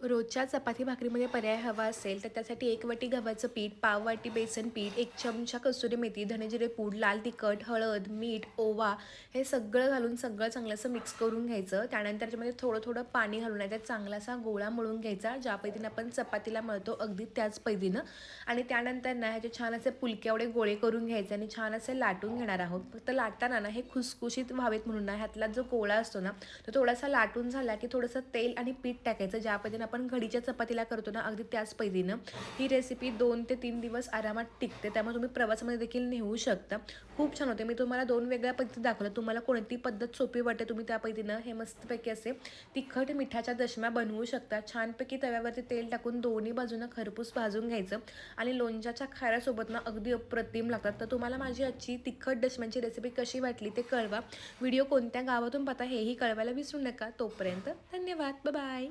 रोजच्या चपाती भाकरीमध्ये पर्याय हवा असेल तर त्यासाठी 1 वाटी गव्हाचं पीठ, पाव वाटी बेसन पीठ, 1 चमचा कसुरी मेथी, धने पूड, लाल तिखट, हळद, मीठ, ओवा हे सगळं घालून सगळं चांगलं असं मिक्स करून घ्यायचं. त्यानंतर त्याच्यामध्ये थोडं पाणी घालून त्यात चांगलासा गोळा मळून घ्यायचा. ज्या पद्धतीने आपण चपातीला मळतो अगदी त्याच पद्धतीनं. आणि त्यानंतर ना ह्याचे छान असे पुलक्यावडे गोळे करून घ्यायचे आणि छान असे लाटून घेणार आहोत. फक्त लाटताना ना हे खुसखुशीत व्हावेत म्हणून ना ह्यातला जो गोळा असतो ना तो थोडासा लाटून झाला की थोडंसं तेल आणि पीठ टाकायचं. ज्या पद्धतीने आपण घडीच्या चपातीला करतो ना अगदी त्याच पद्धतीनं ही रेसिपी 2 ते 3 दिवस आरामात टिकते. त्यामुळे तुम्ही प्रवासामध्ये देखील नेऊ शकता. खूप छान होते. मी तुम्हाला 2 वेगळ्या पद्धती दाखवल्या. तुम्हाला कोणती पद्धत सोपी वाटते तुम्ही त्या पद्धतीनं हे मस्तपैकी असे तिखट मिठाच्या दशम्या बनवू शकता. छानपैकी तव्यावरती तेल टाकून दोन्ही बाजूनं खरपूस भाजून घ्यायचं आणि लोणच्याच्या खाऱ्यासोबत ना अगदी अप्रतिम लागतात. तर तुम्हाला माझी आजची तिखट दशम्यांची रेसिपी कशी वाटली ते कळवा. व्हिडिओ कोणत्या गावातून पाहता हेही कळवायला विसरू नका. तोपर्यंत धन्यवाद. बाय.